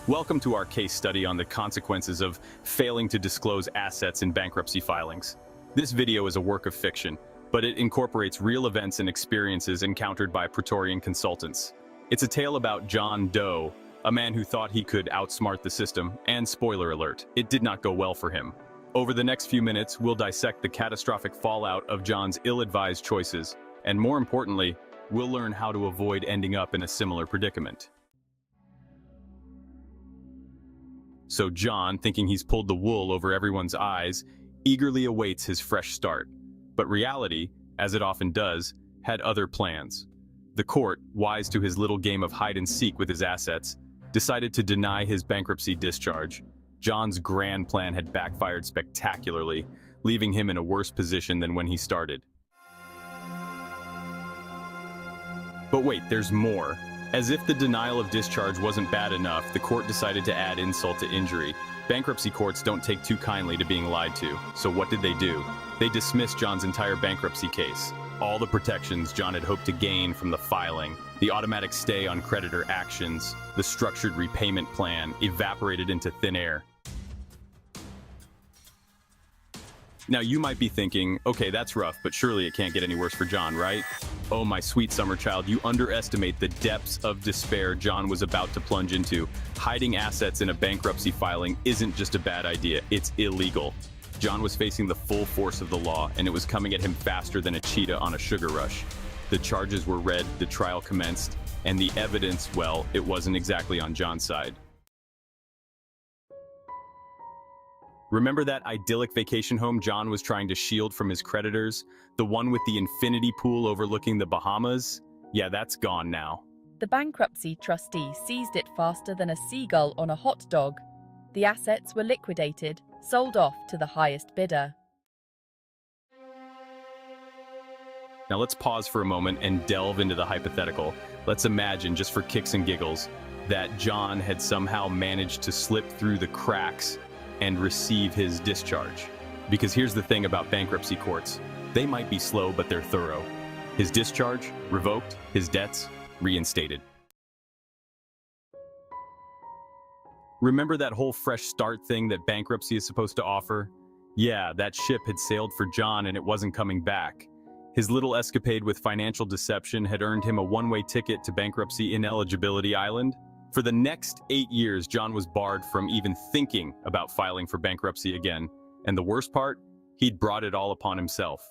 Welcome to our case study on the consequences of failing to disclose assets in bankruptcy filings. This video is a work of fiction, but it incorporates real events and experiences encountered by Praetorian consultants. It's a tale about John Doe, a man who thought he could outsmart the system, and spoiler alert, it did not go well for him. Over the next few minutes, we'll dissect the catastrophic fallout of John's ill-advised choices, and more importantly, we'll learn how to avoid ending up in a similar predicament. So John, thinking he's pulled the wool over everyone's eyes, eagerly awaits his fresh start. But reality, as it often does, had other plans. The court, wise to his little game of hide-and-seek with his assets, decided to deny his bankruptcy discharge. John's grand plan had backfired spectacularly, leaving him in a worse position than when he started. But wait, there's more. As if the denial of discharge wasn't bad enough, the court decided to add insult to injury. Bankruptcy courts don't take too kindly to being lied to, so what did they do? They dismissed John's entire bankruptcy case. All the protections John had hoped to gain from the filing, the automatic stay on creditor actions, the structured repayment plan, evaporated into thin air. Now you might be thinking, okay, that's rough, but surely it can't get any worse for John, right? Oh, my sweet summer child, you underestimate the depths of despair John was about to plunge into. Hiding assets in a bankruptcy filing isn't just a bad idea, it's illegal. John was facing the full force of the law, and it was coming at him faster than a cheetah on a sugar rush. The charges were read, the trial commenced, and the evidence, well, it wasn't exactly on John's side. Remember that idyllic vacation home John was trying to shield from his creditors? The one with the infinity pool overlooking the Bahamas? Yeah, that's gone now. The bankruptcy trustee seized it faster than a seagull on a hot dog. The assets were liquidated, sold off to the highest bidder. Now let's pause for a moment and delve into the hypothetical. Let's imagine, just for kicks and giggles, that John had somehow managed to slip through the cracks and receive his discharge. Because here's the thing about bankruptcy courts. They might be slow, but they're thorough. His discharge revoked, his debts reinstated. Remember that whole fresh start thing that bankruptcy is supposed to offer? Yeah, that ship had sailed for John and it wasn't coming back. His little escapade with financial deception had earned him a one-way ticket to bankruptcy ineligibility island. For the next 8 years, John was barred from even thinking about filing for bankruptcy again. And the worst part? He'd brought it all upon himself.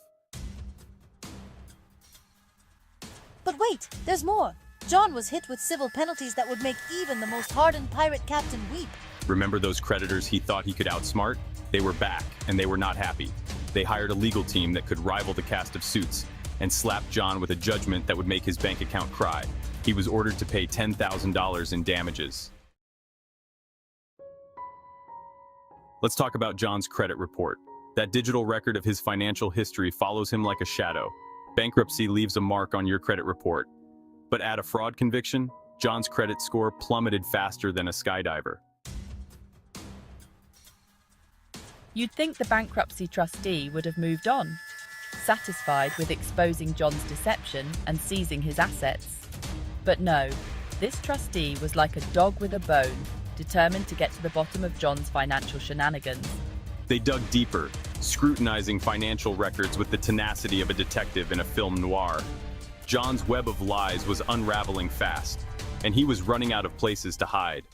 But wait, there's more. John was hit with civil penalties that would make even the most hardened pirate captain weep. Remember those creditors he thought he could outsmart? They were back, and they were not happy. They hired a legal team that could rival the cast of Suits, and slapped John with a judgment that would make his bank account cry. He was ordered to pay $10,000 in damages. Let's talk about John's credit report. That digital record of his financial history follows him like a shadow. Bankruptcy leaves a mark on your credit report. But add a fraud conviction, John's credit score plummeted faster than a skydiver. You'd think the bankruptcy trustee would have moved on, satisfied with exposing John's deception and seizing his assets. But no, this trustee was like a dog with a bone, determined to get to the bottom of John's financial shenanigans. They dug deeper, scrutinizing financial records with the tenacity of a detective in a film noir. John's web of lies was unraveling fast, and he was running out of places to hide.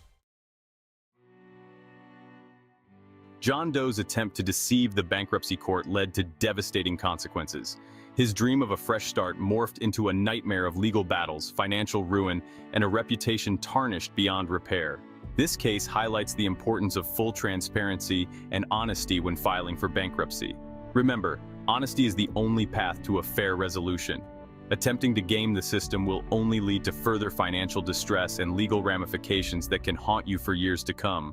John Doe's attempt to deceive the bankruptcy court led to devastating consequences. His dream of a fresh start morphed into a nightmare of legal battles, financial ruin, and a reputation tarnished beyond repair. This case highlights the importance of full transparency and honesty when filing for bankruptcy. Remember, honesty is the only path to a fair resolution. Attempting to game the system will only lead to further financial distress and legal ramifications that can haunt you for years to come.